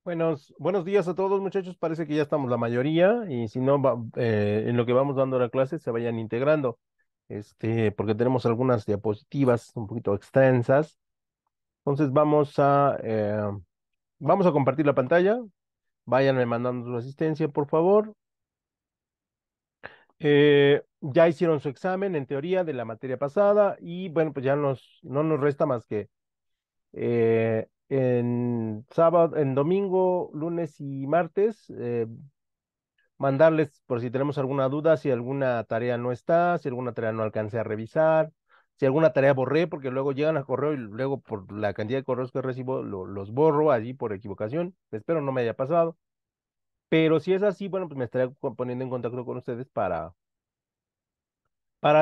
Buenos días a todos, muchachos. Parece que ya estamos la mayoría y si no, en lo que vamos dando la clase se vayan integrando, porque tenemos algunas diapositivas un poquito extensas. Entonces vamos a compartir la pantalla. Váyanme mandando su asistencia, por favor. Ya hicieron su examen en teoría de la materia pasada y bueno, pues no nos resta más que en sábado, en domingo, lunes y martes. Mandarles por si tenemos alguna duda, si alguna tarea no está, si alguna tarea no alcancé a revisar, si alguna tarea borré, porque luego llegan a correo y luego por la cantidad de correos que recibo los borro allí por equivocación. Espero no me haya pasado. Pero si es así, bueno, pues me estaré poniendo en contacto con ustedes para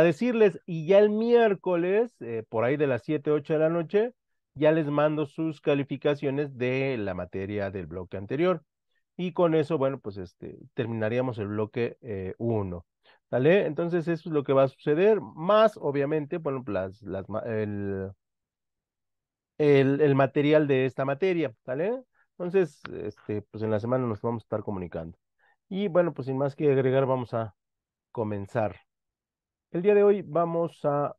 decirles, y ya el miércoles, por ahí de las 7 8 de la noche, ya les mando sus calificaciones de la materia del bloque anterior. Y con eso, bueno, pues terminaríamos el bloque 1. ¿Vale? Entonces eso es lo que va a suceder, más obviamente, bueno, el material de esta materia, ¿vale? Entonces, pues en la semana nos vamos a estar comunicando. Y bueno, pues sin más que agregar, vamos a comenzar. El día de hoy vamos a,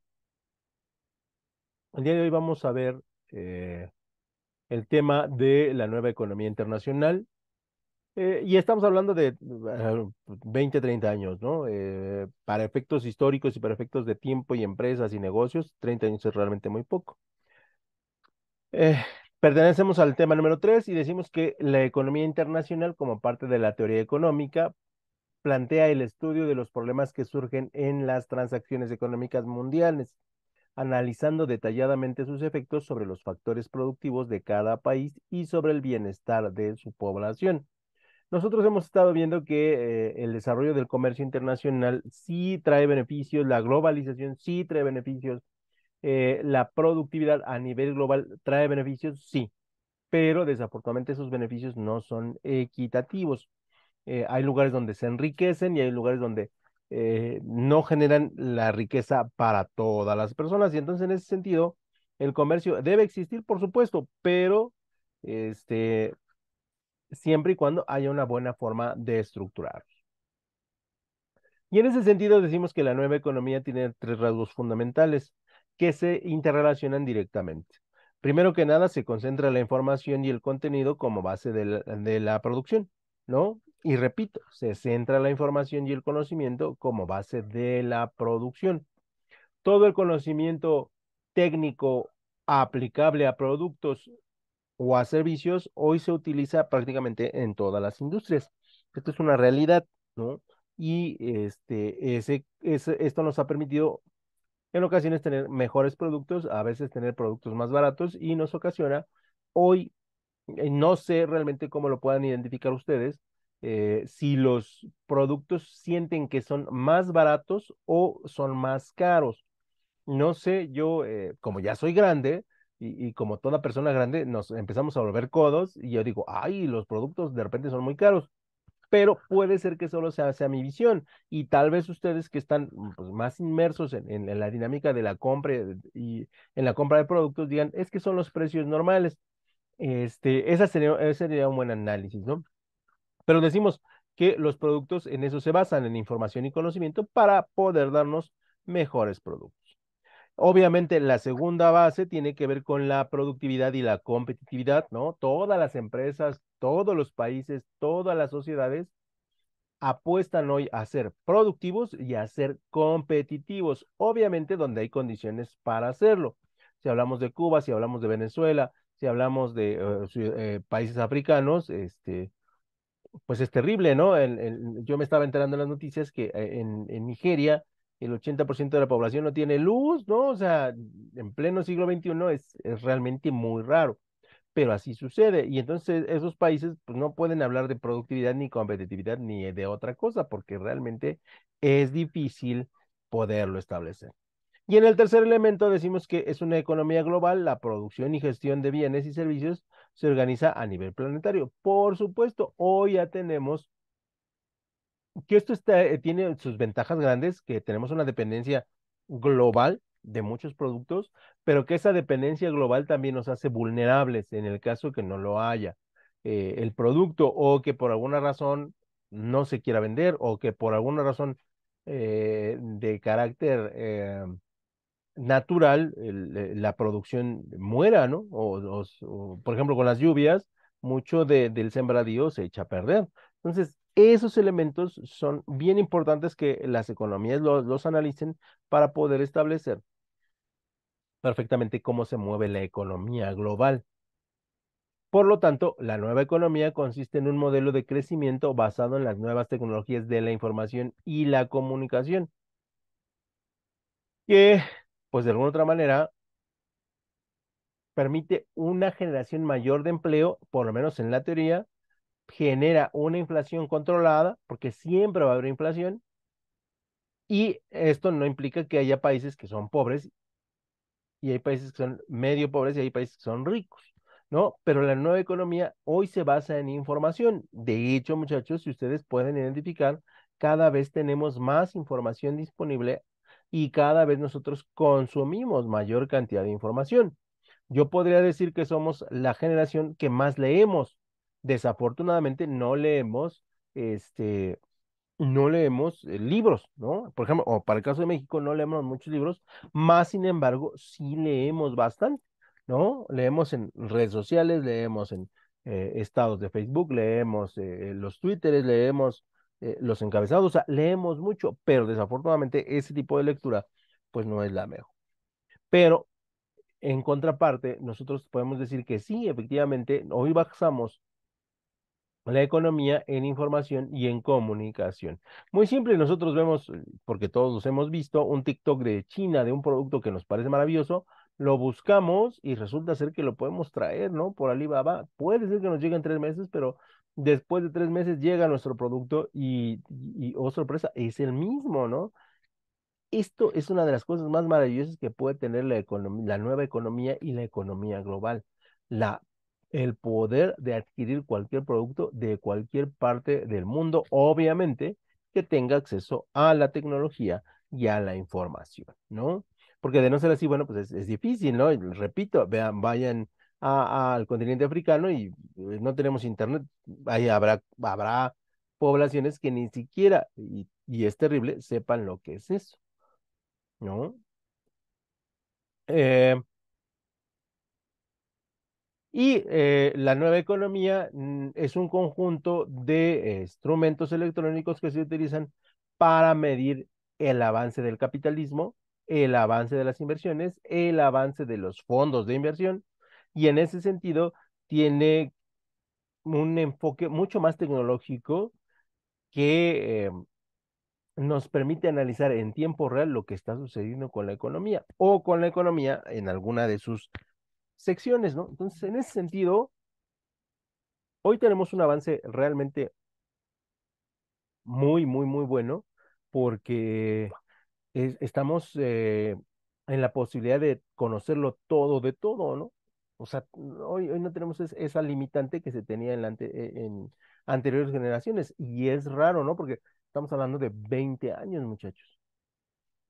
el día de hoy vamos a ver eh, el tema de la nueva economía internacional. Y estamos hablando de 20, 30 años, ¿no? Para efectos históricos y para efectos de tiempo y empresas y negocios, 30 años es realmente muy poco. Eh, Pertenecemos al tema número 3 y decimos que la economía internacional, como parte de la teoría económica, plantea el estudio de los problemas que surgen en las transacciones económicas mundiales, analizando detalladamente sus efectos sobre los factores productivos de cada país y sobre el bienestar de su población. Nosotros hemos estado viendo que el desarrollo del comercio internacional sí trae beneficios, la globalización sí trae beneficios, la productividad a nivel global trae beneficios, sí, pero desafortunadamente esos beneficios no son equitativos. Hay lugares donde se enriquecen y hay lugares donde no generan la riqueza para todas las personas. Y entonces, en ese sentido, el comercio debe existir, por supuesto, pero este, siempre y cuando haya una buena forma de estructurar. Y en ese sentido decimos que la nueva economía tiene tres rasgos fundamentales que se interrelacionan directamente. Primero que nada, se concentra la información y el contenido como base de la producción, ¿no? Y repito, se centra la información y el conocimiento como base de la producción. Todo el conocimiento técnico aplicable a productos o a servicios, hoy se utiliza prácticamente en todas las industrias. Esto es una realidad, ¿no? Y esto nos ha permitido en ocasiones tener mejores productos, a veces tener productos más baratos y nos ocasiona hoy, no sé realmente cómo lo puedan identificar ustedes, si los productos sienten que son más baratos o son más caros. No sé, yo, como ya soy grande y como toda persona grande, nos empezamos a volver codos y yo digo, ay, los productos de repente son muy caros, pero puede ser que solo sea mi visión y tal vez ustedes que están pues, más inmersos en la dinámica de la compra y en la compra de productos digan, es que son los precios normales. Ese sería un buen análisis, ¿no? Pero decimos que los productos en eso se basan, en información y conocimiento para poder darnos mejores productos. Obviamente, la segunda base tiene que ver con la productividad y la competitividad, ¿no? Todas las empresas, todos los países, todas las sociedades apuestan hoy a ser productivos y a ser competitivos, obviamente donde hay condiciones para hacerlo. Si hablamos de Cuba, si hablamos de Venezuela, si hablamos de países africanos, pues es terrible, ¿no? Yo me estaba enterando en las noticias que en Nigeria el 80% de la población no tiene luz, ¿no? O sea, en pleno siglo XXI es realmente muy raro, pero así sucede. Y entonces esos países pues, no pueden hablar de productividad ni competitividad ni de otra cosa, porque realmente es difícil poderlo establecer. Y en el tercer elemento decimos que es una economía global, la producción y gestión de bienes y servicios se organiza a nivel planetario. Por supuesto, hoy ya tenemos que tiene sus ventajas grandes, que tenemos una dependencia global de muchos productos, pero que esa dependencia global también nos hace vulnerables en el caso que no lo haya. el producto o que por alguna razón no se quiera vender o que por alguna razón de carácter natural la producción muera, ¿no? Por ejemplo, con las lluvias, mucho del sembradío se echa a perder. Entonces, esos elementos son bien importantes que las economías los analicen para poder establecer perfectamente cómo se mueve la economía global. Por lo tanto, la nueva economía consiste en un modelo de crecimiento basado en las nuevas tecnologías de la información y la comunicación, que, pues de alguna otra manera, permite una generación mayor de empleo, por lo menos en la teoría, genera una inflación controlada, porque siempre va a haber inflación, y esto no implica que haya países que son pobres y hay países que son medio pobres y hay países que son ricos, ¿no? Pero la nueva economía hoy se basa en información. De hecho, muchachos, si ustedes pueden identificar, cada vez tenemos más información disponible y cada vez nosotros consumimos mayor cantidad de información. Yo podría decir que somos la generación que más leemos. Desafortunadamente este, no leemos libros, ¿no? Por ejemplo, o para el caso de México, no leemos muchos libros, más sin embargo, sí leemos bastante, ¿no? Leemos en redes sociales, leemos en estados de Facebook, leemos los Twitteres, leemos los encabezados, o sea, leemos mucho, pero desafortunadamente ese tipo de lectura, pues no es la mejor. Pero en contraparte, nosotros podemos decir que sí, efectivamente, hoy basamos la economía en información y en comunicación. Muy simple, nosotros vemos, porque todos los hemos visto, un TikTok de China de un producto que nos parece maravilloso, lo buscamos y resulta ser que lo podemos traer, ¿no? Por Alibaba. Puede ser que nos llegue en 3 meses, pero después de 3 meses llega nuestro producto oh sorpresa, es el mismo, ¿no? Esto es una de las cosas más maravillosas que puede tener la nueva economía y la economía global. La, el poder de adquirir cualquier producto de cualquier parte del mundo, obviamente, que tenga acceso a la tecnología y a la información, ¿no? Porque de no ser así, bueno, pues es difícil, ¿no? Y repito, vean, vayan al continente africano y no tenemos internet. Ahí habrá poblaciones que ni siquiera, y es terrible, sepan lo que es eso. ¿No? Eh, la nueva economía es un conjunto de instrumentos electrónicos que se utilizan para medir el avance del capitalismo, el avance de las inversiones, el avance de los fondos de inversión, y en ese sentido tiene un enfoque mucho más tecnológico que nos permite analizar en tiempo real lo que está sucediendo con la economía o con la economía en alguna de sus secciones, ¿no? Entonces, en ese sentido, hoy tenemos un avance realmente muy, muy, muy bueno porque estamos en la posibilidad de conocerlo todo de todo, ¿no? O sea, hoy no tenemos esa limitante que se tenía en anteriores generaciones y es raro, ¿no? Porque estamos hablando de 20 años, muchachos.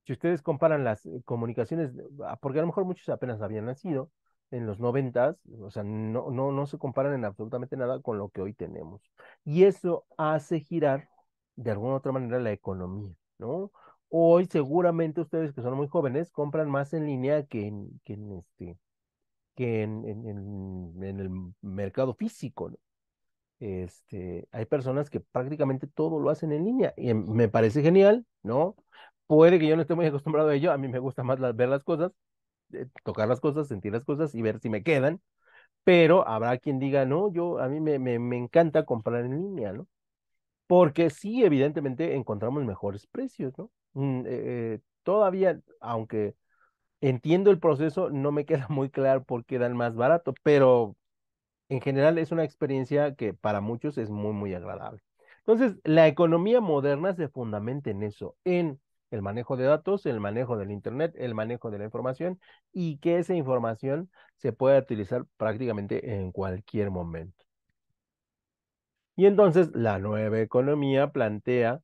Si ustedes comparan las comunicaciones, porque a lo mejor muchos apenas habían nacido en los 90, o sea, no se comparan en absolutamente nada con lo que hoy tenemos. Y eso hace girar de alguna u otra manera la economía, ¿no? Hoy seguramente ustedes que son muy jóvenes compran más en línea que en el mercado físico, ¿no? Hay personas que prácticamente todo lo hacen en línea y me parece genial, ¿no? Puede que yo no esté muy acostumbrado a ello, a mí me gusta más ver las cosas, tocar las cosas, sentir las cosas y ver si me quedan, pero habrá quien diga, no, a mí me encanta comprar en línea, ¿no? Porque sí, evidentemente encontramos mejores precios, ¿no? Todavía, aunque entiendo el proceso, no me queda muy claro por qué dan más barato, pero en general es una experiencia que para muchos es muy, muy agradable. Entonces, la economía moderna se fundamenta en eso, en el manejo de datos, el manejo del Internet, el manejo de la información y que esa información se pueda utilizar prácticamente en cualquier momento. Y entonces, la nueva economía plantea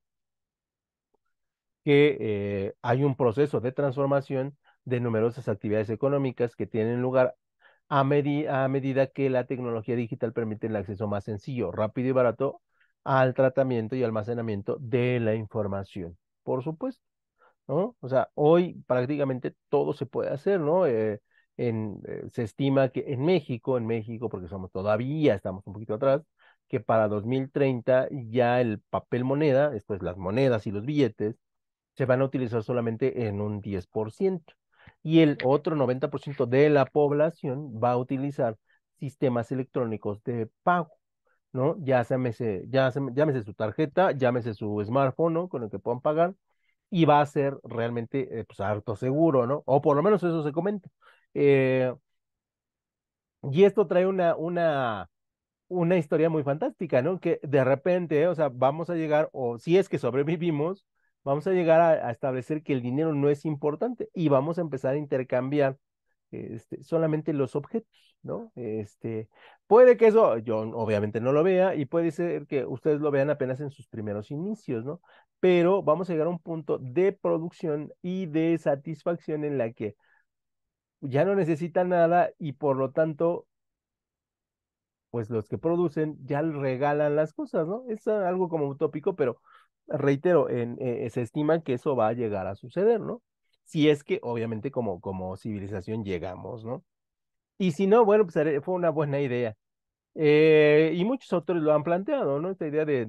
que hay un proceso de transformación de numerosas actividades económicas que tienen lugar a medida que la tecnología digital permite el acceso más sencillo, rápido y barato al tratamiento y almacenamiento de la información. Por supuesto, ¿no? O sea, hoy prácticamente todo se puede hacer, ¿no? Se estima que en México, porque todavía estamos un poquito atrás, que para 2030 ya el papel moneda, esto es las monedas y los billetes, se van a utilizar solamente en un 10% y el otro 90% de la población va a utilizar sistemas electrónicos de pago, ¿no? Llámese su tarjeta, llámese su smartphone, ¿no? Con el que puedan pagar y va a ser realmente pues, harto seguro, ¿no? O por lo menos eso se comenta. Eh, y esto trae una historia muy fantástica, ¿no? Que de repente, o sea, vamos a llegar, o si es que sobrevivimos, vamos a llegar a establecer que el dinero no es importante y vamos a empezar a intercambiar solamente los objetos, ¿no? Puede que eso yo obviamente no lo vea y puede ser que ustedes lo vean apenas en sus primeros inicios, ¿no? Pero vamos a llegar a un punto de producción y de satisfacción en la que ya no necesitan nada y por lo tanto pues los que producen ya le regalan las cosas, ¿no? Es algo como utópico, pero reitero, se estima que eso va a llegar a suceder, ¿no? Si es que obviamente como civilización llegamos, ¿no? Y si no, bueno, pues fue una buena idea. Y muchos autores lo han planteado, ¿no? Esta idea de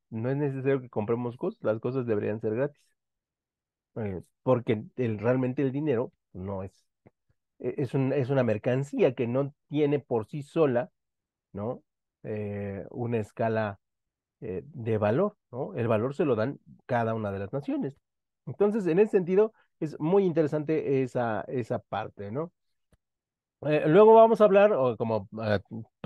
no es necesario que compremos cosas, las cosas deberían ser gratis, porque realmente el dinero no es, es una mercancía que no tiene por sí sola, ¿no? Una escala de valor, ¿no? El valor se lo dan cada una de las naciones. Entonces, en ese sentido, es muy interesante esa parte, ¿no? Luego vamos a hablar, o como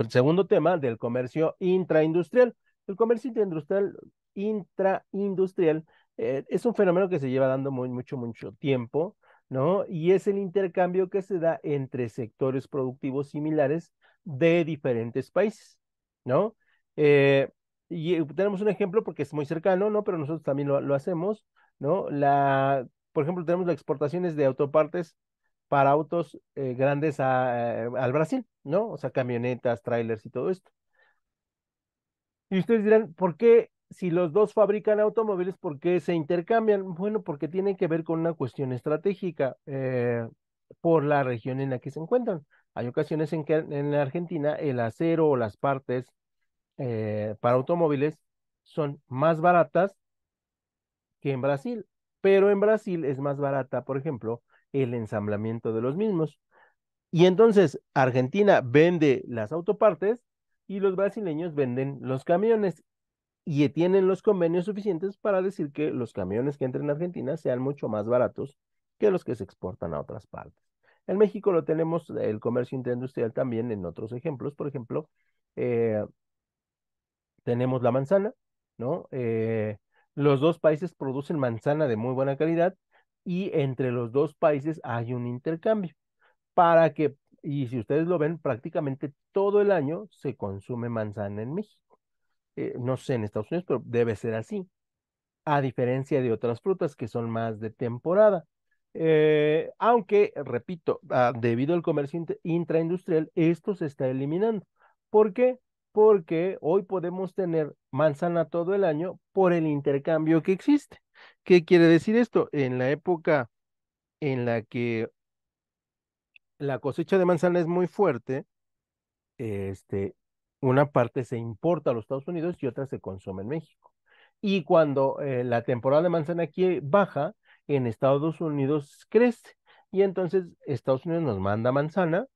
segundo tema, del comercio intraindustrial. El comercio intraindustrial es un fenómeno que se lleva dando mucho tiempo, ¿no? Y es el intercambio que se da entre sectores productivos similares de diferentes países, ¿no? Eh, tenemos un ejemplo porque es muy cercano, ¿no? Pero nosotros también lo hacemos, ¿no? Por ejemplo, tenemos las exportaciones de autopartes para autos grandes al Brasil, ¿no? O sea, camionetas, trailers y todo esto. Y ustedes dirán, ¿por qué si los dos fabrican automóviles, por qué se intercambian? Bueno, porque tiene que ver con una cuestión estratégica por la región en la que se encuentran. Hay ocasiones en que en la Argentina el acero o las partes para automóviles son más baratas que en Brasil, pero en Brasil es más barata, por ejemplo, el ensamblamiento de los mismos. Y entonces Argentina vende las autopartes y los brasileños venden los camiones y tienen los convenios suficientes para decir que los camiones que entren a Argentina sean mucho más baratos que los que se exportan a otras partes. En México lo tenemos el comercio interindustrial también en otros ejemplos. Por ejemplo, eh, tenemos la manzana, ¿no? Los dos países producen manzana de muy buena calidad y entre los dos países hay un intercambio y si ustedes lo ven, prácticamente todo el año se consume manzana en México. No sé en Estados Unidos, pero debe ser así, a diferencia de otras frutas que son más de temporada. Aunque, repito, debido al comercio intraindustrial, esto se está eliminando. ¿Por qué? Porque hoy podemos tener manzana todo el año por el intercambio que existe. ¿Qué quiere decir esto? En la época en la que la cosecha de manzana es muy fuerte, este, una parte se importa a los Estados Unidos y otra se consume en México. Y cuando la temporada de manzana aquí baja, en Estados Unidos crece. Y entonces Estados Unidos nos manda manzana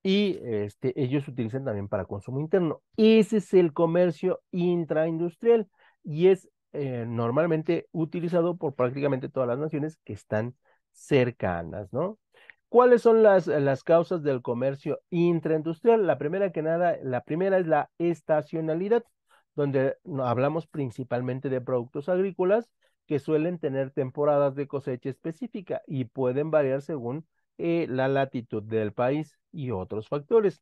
y ellos utilizan también para consumo interno. Ese es el comercio intraindustrial y es normalmente utilizado por prácticamente todas las naciones que están cercanas, ¿no? ¿Cuáles son las causas del comercio intraindustrial? La primera es la estacionalidad, donde hablamos principalmente de productos agrícolas que suelen tener temporadas de cosecha específica y pueden variar según la latitud del país y otros factores.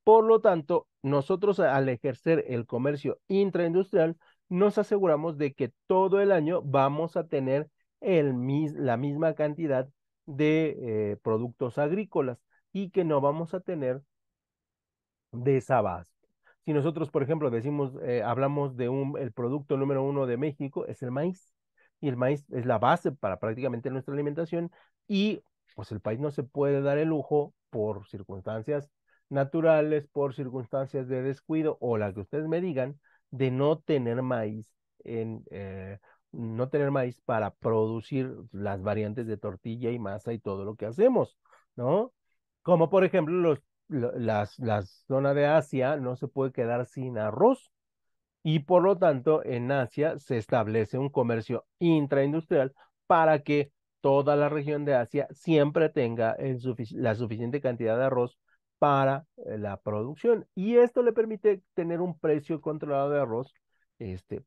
Por lo tanto, nosotros al ejercer el comercio intraindustrial, nos aseguramos de que todo el año vamos a tener la misma cantidad de productos agrícolas. y que no vamos a tener desabasto. Si nosotros, por ejemplo, decimos, hablamos de el producto número uno de México, es el maíz, y el maíz es la base para prácticamente nuestra alimentación, y pues el país no se puede dar el lujo por circunstancias naturales, por circunstancias de descuido, o la que ustedes me digan, de no tener maíz en, no tener maíz para producir las variantes de tortilla y masa y todo lo que hacemos, ¿no? Como por ejemplo la zona de Asia no se puede quedar sin arroz y por lo tanto en Asia se establece un comercio intraindustrial para que toda la región de Asia siempre tenga la suficiente cantidad de arroz para la producción y esto le permite tener un precio controlado de arroz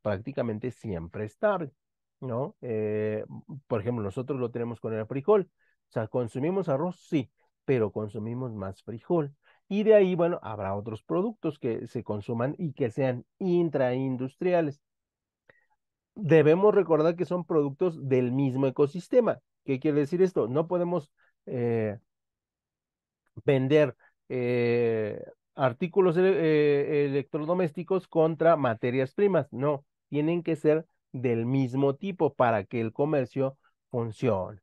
prácticamente siempre estable, ¿no? Por ejemplo, nosotros lo tenemos con el frijol, o sea, consumimos arroz, sí, pero consumimos más frijol. Y de ahí, bueno, habrá otros productos que se consuman y que sean intraindustriales. Debemos recordar que son productos del mismo ecosistema. ¿Qué quiere decir esto? No podemos eh, vender eh, artículos electrodomésticos contra materias primas. No, tienen que ser del mismo tipo para que el comercio funcione.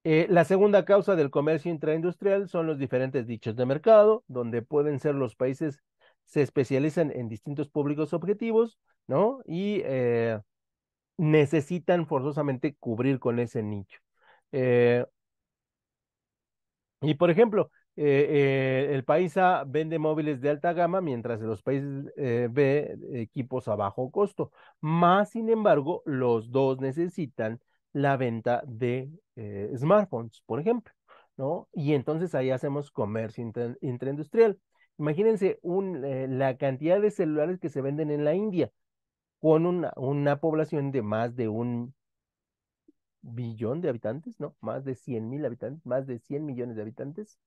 La segunda causa del comercio intraindustrial son los diferentes nichos de mercado, donde pueden ser los países se especializan en distintos públicos objetivos, ¿no? Y necesitan forzosamente cubrir con ese nicho. Eh, y por ejemplo, el país A vende móviles de alta gama, mientras los países B equipos a bajo costo. Más sin embargo, los dos necesitan la venta de smartphones, por ejemplo, ¿no? Y entonces ahí hacemos comercio intraindustrial. Imagínense la cantidad de celulares que se venden en la India con una población de más de 1 billón de habitantes, ¿no? Más de 100.000 habitantes, más de 100 millones de habitantes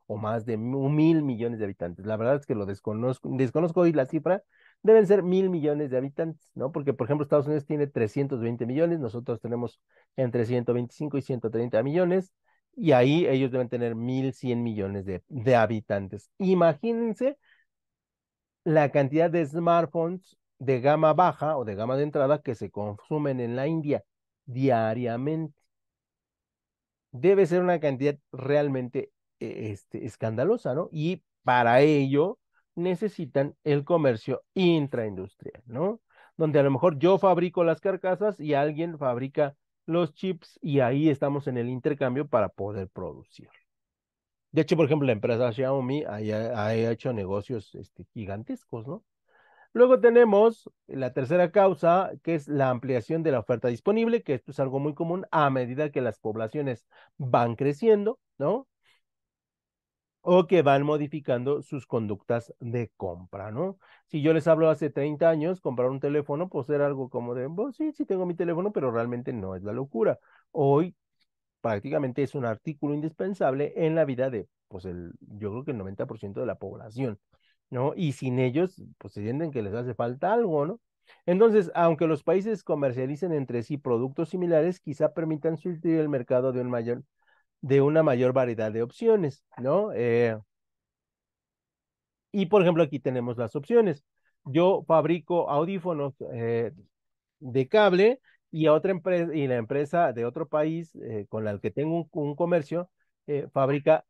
o más de 1.000 millones de habitantes. La verdad es que lo desconozco hoy la cifra, deben ser 1.000 millones de habitantes, ¿no? Porque, por ejemplo, Estados Unidos tiene 320 millones, nosotros tenemos entre 125 y 130 millones, y ahí ellos deben tener 1.100 millones de habitantes. Imagínense la cantidad de smartphones de gama baja o de gama de entrada que se consumen en la India diariamente. Debe ser una cantidad realmente escandalosa, ¿no? Y para ello necesitan el comercio intraindustrial, ¿no? Donde a lo mejor yo fabrico las carcasas y alguien fabrica los chips y ahí estamos en el intercambio para poder producir. De hecho, por ejemplo, la empresa Xiaomi ha hecho negocios gigantescos, ¿no? Luego tenemos la tercera causa, que es la ampliación de la oferta disponible, que esto es algo muy común a medida que las poblaciones van creciendo, ¿no? O que van modificando sus conductas de compra, ¿no? Si yo les hablo hace 30 años, comprar un teléfono, pues era algo como de, pues sí, sí tengo mi teléfono, pero realmente no es la locura. Hoy prácticamente es un artículo indispensable en la vida de, pues yo creo que el 90% de la población, ¿no? Y sin ellos, pues se sienten que les hace falta algo, ¿no? Entonces, aunque los países comercialicen entre sí productos similares, quizá permitan surtir el mercado de una mayor variedad de opciones, ¿no? Y por ejemplo, aquí tenemos las opciones. Yo fabrico audífonos de cable y a otra empresa, y la empresa de otro país con la que tengo un comercio fabrica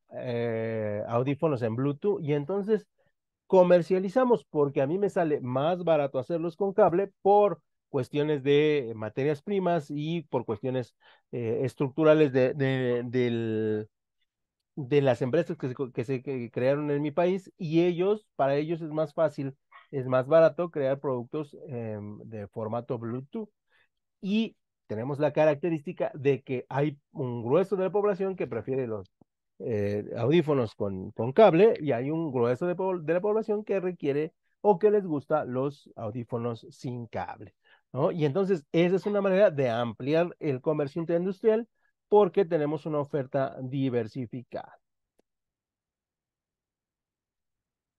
audífonos en Bluetooth y entonces comercializamos porque a mí me sale más barato hacerlos con cable por cuestiones de materias primas y por cuestiones estructurales de las empresas que crearon en mi país y para ellos es más fácil, es más barato crear productos de formato Bluetooth. Y tenemos la característica de que hay un grueso de la población que prefiere los audífonos con cable y hay un grueso de la población que requiere o que les gusta los audífonos sin cable, ¿no? Y entonces esa es una manera de ampliar el comercio interindustrial porque tenemos una oferta diversificada.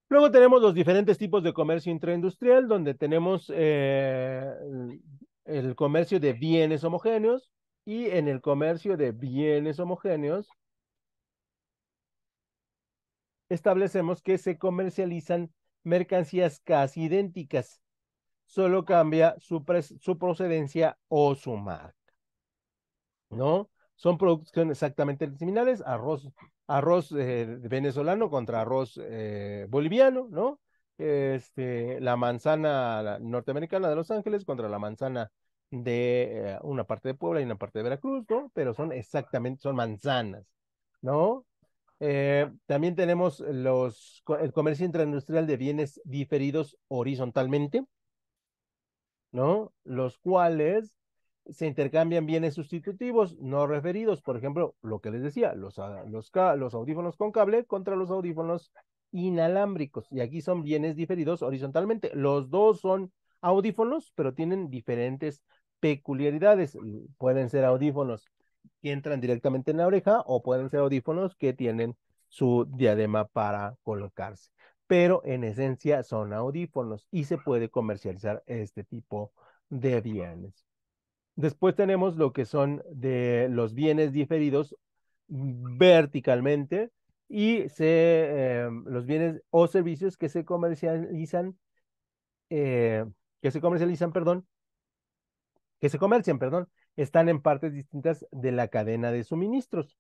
Luego tenemos los diferentes tipos de comercio intraindustrial, donde tenemos el comercio de bienes homogéneos y en el comercio de bienes homogéneos establecemos que se comercializan mercancías casi idénticas, solo cambia su procedencia o su marca, ¿no? Son productos que son exactamente similares, arroz venezolano contra arroz boliviano, ¿no? La manzana norteamericana de Los Ángeles contra la manzana de una parte de Puebla y una parte de Veracruz, ¿no? Pero son exactamente, son manzanas, ¿no? También tenemos el comercio intraindustrial de bienes diferidos horizontalmente, ¿no? Los cuales se intercambian bienes sustitutivos no referidos. Por ejemplo, lo que les decía, los audífonos con cable contra los audífonos inalámbricos. Y aquí son bienes diferidos horizontalmente. Los dos son audífonos, pero tienen diferentes peculiaridades. Pueden ser audífonos que entran directamente en la oreja o pueden ser audífonos que tienen su diadema para colocarse, pero en esencia son audífonos y se puede comercializar este tipo de bienes. Después tenemos lo que son de los bienes diferidos verticalmente y los bienes o servicios eh, perdón, que se comercian, perdón, están en partes distintas de la cadena de suministros,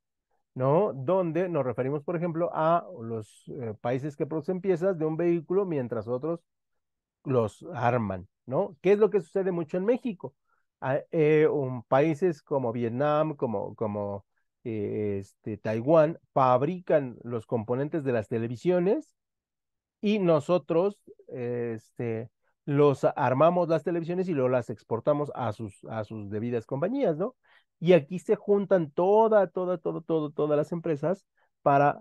¿no? Donde nos referimos, por ejemplo, a los países que producen piezas de un vehículo mientras otros los arman, ¿no? ¿Qué es lo que sucede mucho en México? Países como Vietnam, Taiwán, fabrican los componentes de las televisiones y nosotros los armamos las televisiones y luego las exportamos a sus debidas compañías, ¿no? Y aquí se juntan todas las empresas para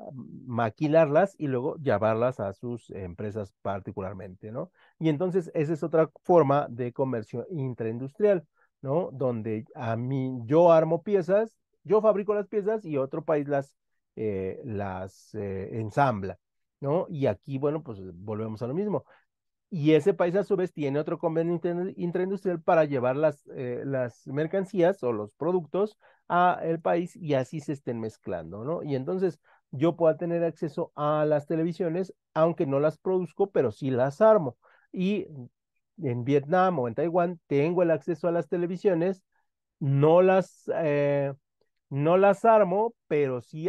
maquilarlas y luego llevarlas a sus empresas particularmente, ¿no? Y entonces esa es otra forma de comercio intraindustrial, ¿no? Donde yo armo piezas, yo fabrico las piezas y otro país las ensambla, ¿no? Y aquí, bueno, pues volvemos a lo mismo. Y ese país a su vez tiene otro convenio intraindustrial para llevar las mercancías o los productos a el país y así se estén mezclando, ¿no? Y entonces yo puedo tener acceso a las televisiones, aunque no las produzco, pero sí las armo. Y en Vietnam o en Taiwán tengo el acceso a las televisiones, no las, eh, no las armo, pero sí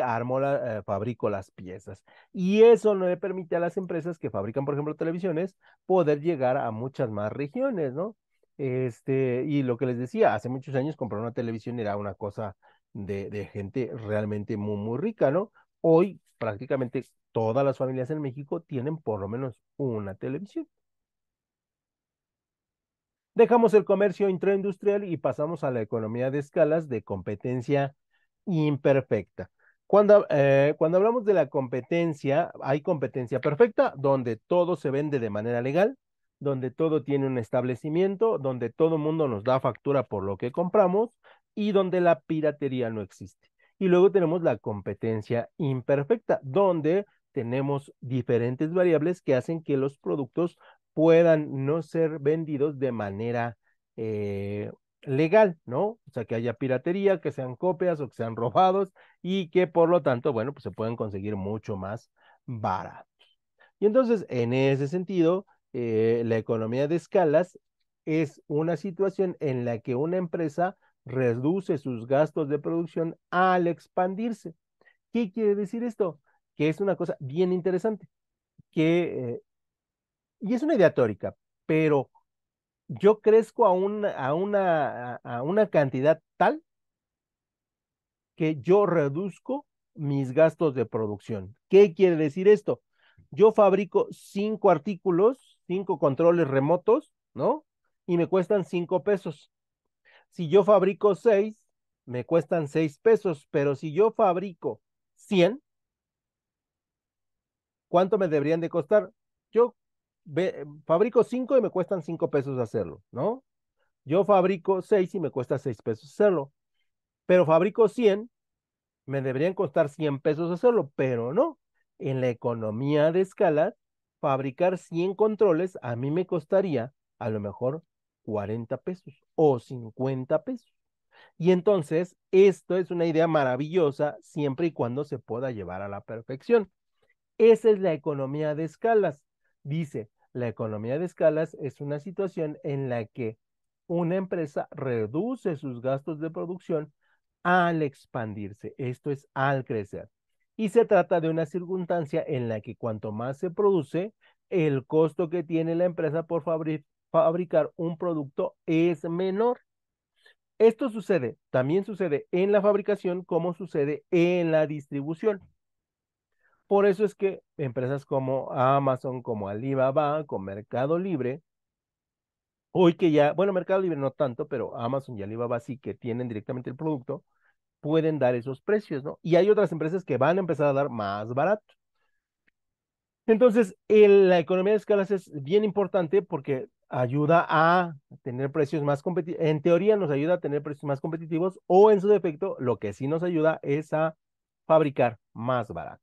fabrico las piezas. Y eso no le permite a las empresas que fabrican, por ejemplo, televisiones, poder llegar a muchas más regiones, ¿no? Y lo que les decía, hace muchos años comprar una televisión era una cosa de gente realmente muy, muy rica, ¿no? Hoy prácticamente todas las familias en México tienen por lo menos una televisión. Dejamos el comercio intraindustrial y pasamos a la economía de escalas de competencia imperfecta. Cuando hablamos de la competencia, hay competencia perfecta, donde todo se vende de manera legal, donde todo tiene un establecimiento, donde todo el mundo nos da factura por lo que compramos y donde la piratería no existe. Y luego tenemos la competencia imperfecta, donde tenemos diferentes variables que hacen que los productos puedan no ser vendidos de manera eh, legal, ¿no? O sea, que haya piratería, que sean copias o que sean robados y que por lo tanto, bueno, pues se pueden conseguir mucho más baratos. Y entonces, en ese sentido, la economía de escalas es una situación en la que una empresa reduce sus gastos de producción al expandirse. ¿Qué quiere decir esto? Que es una cosa bien interesante, y es una idea teórica, pero yo crezco a una cantidad tal que yo reduzco mis gastos de producción. ¿Qué quiere decir esto? Yo fabrico 5 artículos, 5 controles remotos, ¿no? Y me cuestan 5 pesos. Si yo fabrico 6, me cuestan 6 pesos, pero si yo fabrico 100, ¿cuánto me deberían de costar? Yo fabrico 5 y me cuestan 5 pesos hacerlo, ¿no? Yo fabrico 6 y me cuesta 6 pesos hacerlo, pero fabrico 100, me deberían costar 100 pesos hacerlo, pero no. En la economía de escala, fabricar 100 controles a mí me costaría a lo mejor 40 pesos o 50 pesos. Y entonces, esto es una idea maravillosa siempre y cuando se pueda llevar a la perfección. Esa es la economía de escalas. Dice, la economía de escalas es una situación en la que una empresa reduce sus gastos de producción al expandirse, esto es, al crecer. Y se trata de una circunstancia en la que cuanto más se produce, el costo que tiene la empresa por fabricar un producto es menor. Esto sucede, también sucede en la fabricación como sucede en la distribución. Por eso es que empresas como Amazon, como Alibaba, como Mercado Libre, hoy que ya, bueno, Mercado Libre no tanto, pero Amazon y Alibaba sí que tienen directamente el producto, pueden dar esos precios, ¿no? Y hay otras empresas que van a empezar a dar más barato. Entonces, la economía de escalas es bien importante porque ayuda a tener precios más competitivos. En teoría nos ayuda a tener precios más competitivos o en su defecto, lo que sí nos ayuda es a fabricar más barato.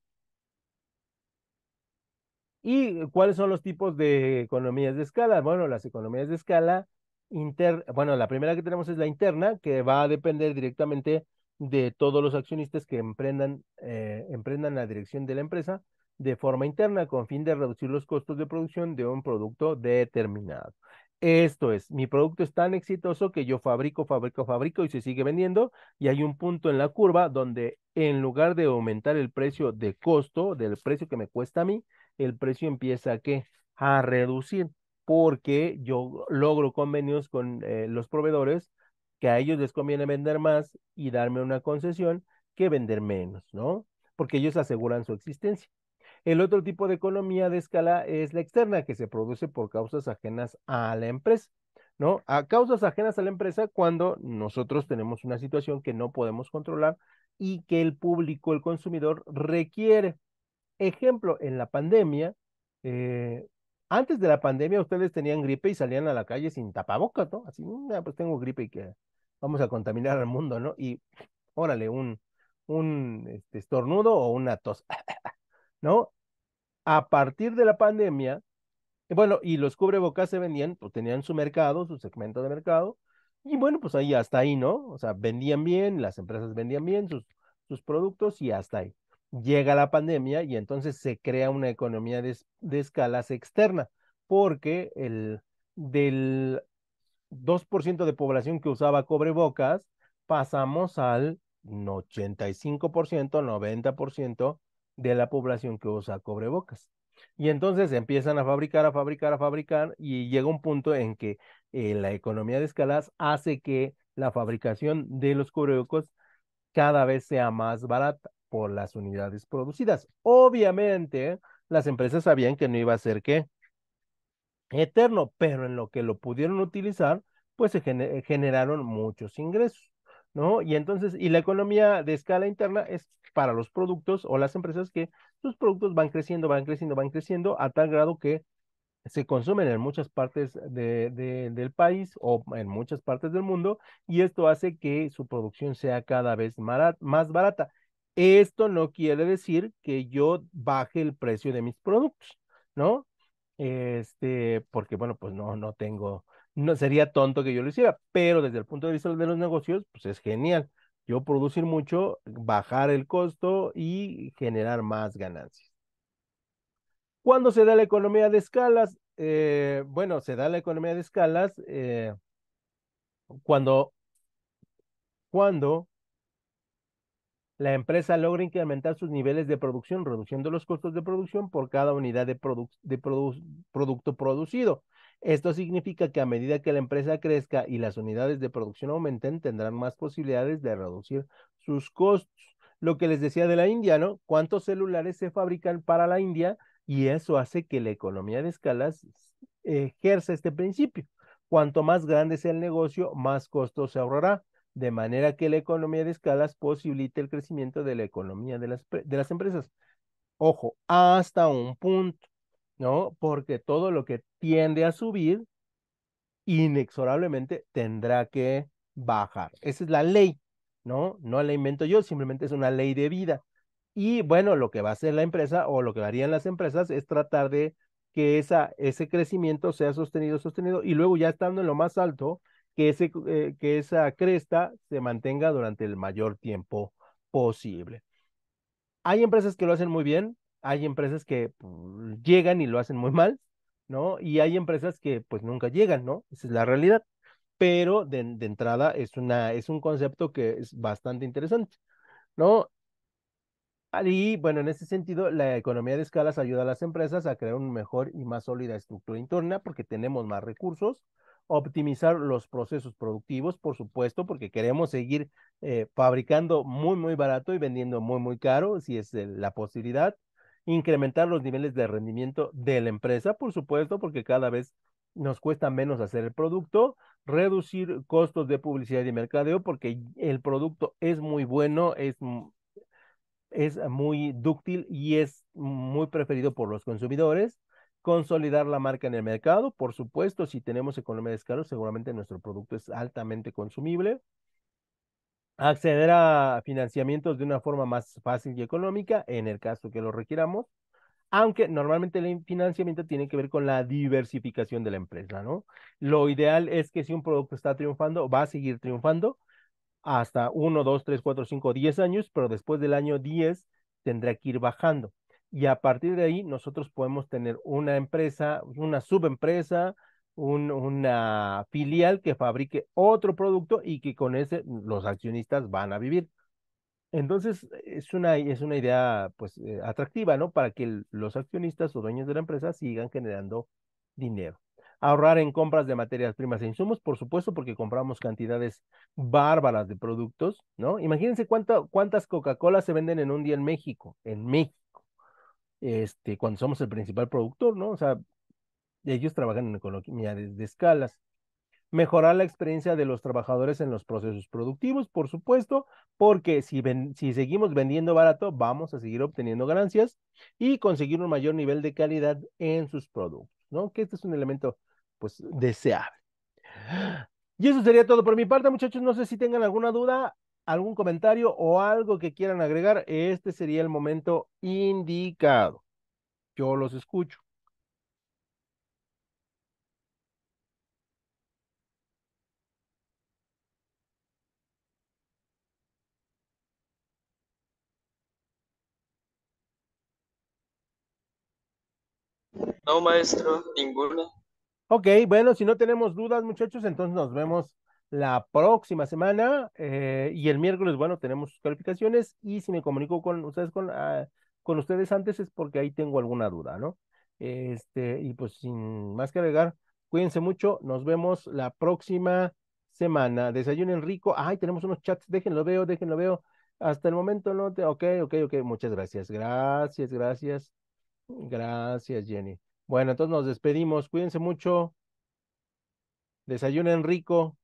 ¿Y cuáles son los tipos de economías de escala? Bueno, las economías de escala bueno, la primera que tenemos es la interna, que va a depender directamente de todos los accionistas que emprendan la dirección de la empresa de forma interna con fin de reducir los costos de producción de un producto determinado. Esto es, mi producto es tan exitoso que yo fabrico, fabrico, fabrico y se sigue vendiendo y hay un punto en la curva donde en lugar de aumentar el precio de costo, del precio que me cuesta a mí, el precio empieza a reducir porque yo logro convenios con los proveedores que a ellos les conviene vender más y darme una concesión que vender menos, ¿no? Porque ellos aseguran su existencia. El otro tipo de economía de escala es la externa, que se produce por causas ajenas a la empresa, ¿no? A causas ajenas a la empresa cuando nosotros tenemos una situación que no podemos controlar y que el público, el consumidor, requiere. Ejemplo, en la pandemia, eh, antes de la pandemia ustedes tenían gripe y salían a la calle sin tapabocas, ¿no? Así, pues tengo gripe y que vamos a contaminar al mundo, ¿no? Y órale, un estornudo o una tos, ¿no? A partir de la pandemia, bueno, y los cubrebocas se vendían, pues tenían su mercado, su segmento de mercado, y bueno, pues ahí hasta ahí, ¿no? O sea, vendían bien, las empresas vendían bien sus productos y hasta ahí. Llega la pandemia y entonces se crea una economía de escalas externa, porque del 2% de población que usaba cubrebocas, pasamos al 85%, 90% de la población que usa cubrebocas. Y entonces empiezan a fabricar, a fabricar, a fabricar, y llega un punto en que la economía de escalas hace que la fabricación de los cubrebocas cada vez sea más barata por las unidades producidas. Obviamente, las empresas sabían que no iba a ser que eterno, pero en lo que lo pudieron utilizar, pues se generaron muchos ingresos, ¿no? Y entonces, y la economía de escala interna es para los productos o las empresas que sus productos van creciendo, van creciendo, van creciendo a tal grado que se consumen en muchas partes del país o en muchas partes del mundo y esto hace que su producción sea cada vez más barata. Esto no quiere decir que yo baje el precio de mis productos, ¿no? Porque bueno, pues no tengo, no sería tonto que yo lo hiciera, pero desde el punto de vista de los negocios, pues es genial. Yo producir mucho, bajar el costo y generar más ganancias. ¿Cuándo se da la economía de escalas? Bueno, se da la economía de escalas cuando, cuando la empresa logra incrementar sus niveles de producción, reduciendo los costos de producción por cada unidad de producto producido. Esto significa que a medida que la empresa crezca y las unidades de producción aumenten, tendrán más posibilidades de reducir sus costos. Lo que les decía de la India, ¿no? ¿Cuántos celulares se fabrican para la India? Y eso hace que la economía de escalas ejerza este principio. Cuanto más grande sea el negocio, más costos se ahorrará de manera que la economía de escalas posibilite el crecimiento de la economía de las empresas. Ojo, hasta un punto, ¿no? Porque todo lo que tiende a subir, inexorablemente tendrá que bajar. Esa es la ley, ¿no? No la invento yo, simplemente es una ley de vida. Y bueno, lo que va a hacer la empresa o lo que harían las empresas es tratar de que ese crecimiento sea sostenido, sostenido, y luego ya estando en lo más alto, que esa cresta se mantenga durante el mayor tiempo posible. Hay empresas que lo hacen muy bien, Hay empresas que llegan y lo hacen muy mal, ¿no? Y hay empresas que pues nunca llegan, ¿no? Esa es la realidad. Pero de entrada es un concepto que es bastante interesante, ¿no? Y bueno, en ese sentido, la economía de escalas ayuda a las empresas a crear una mejor y más sólida estructura interna porque tenemos más recursos, optimizar los procesos productivos, por supuesto, porque queremos seguir fabricando muy, muy barato y vendiendo muy, muy caro, si es la posibilidad, incrementar los niveles de rendimiento de la empresa, por supuesto, porque cada vez nos cuesta menos hacer el producto, reducir costos de publicidad y mercadeo, porque el producto es muy bueno, es muy dúctil y es muy preferido por los consumidores. Consolidar la marca en el mercado, por supuesto, si tenemos economía de escala, seguramente nuestro producto es altamente consumible. Acceder a financiamientos de una forma más fácil y económica, en el caso que lo requiramos, aunque normalmente el financiamiento tiene que ver con la diversificación de la empresa, ¿no? Lo ideal es que si un producto está triunfando, va a seguir triunfando, hasta 1, 2, 3, 4, 5, 10 años, pero después del año 10 tendrá que ir bajando. Y a partir de ahí nosotros podemos tener una empresa, una subempresa, una filial que fabrique otro producto y que con ese los accionistas van a vivir. Entonces, es una idea pues atractiva, ¿no? Para que los accionistas o dueños de la empresa sigan generando dinero. Ahorrar en compras de materias primas e insumos, por supuesto, porque compramos cantidades bárbaras de productos, ¿no? Imagínense cuántas Coca-Cola se venden en un día en México, cuando somos el principal productor, ¿no? O sea, ellos trabajan en economía de escalas. Mejorar la experiencia de los trabajadores en los procesos productivos, por supuesto, porque si seguimos vendiendo barato, vamos a seguir obteniendo ganancias y conseguir un mayor nivel de calidad en sus productos, ¿no? Que este es un elemento, pues, deseable. Y eso sería todo por mi parte, muchachos. No sé si tengan alguna duda, algún comentario o algo que quieran agregar. Este sería el momento indicado. Yo los escucho. No, maestro, ninguna. Ok, bueno, si no tenemos dudas, muchachos, entonces nos vemos la próxima semana y el miércoles, bueno, tenemos sus calificaciones y si me comunico con ustedes con ustedes antes es porque ahí tengo alguna duda, ¿no? Y pues sin más que agregar, cuídense mucho, nos vemos la próxima semana. Desayunen rico. Ay, tenemos unos chats, déjenlo veo, déjenlo veo. Hasta el momento no te, ok, ok, ok, muchas gracias, gracias, gracias, gracias, Jenny. Bueno, entonces nos despedimos. Cuídense mucho. Desayunen rico.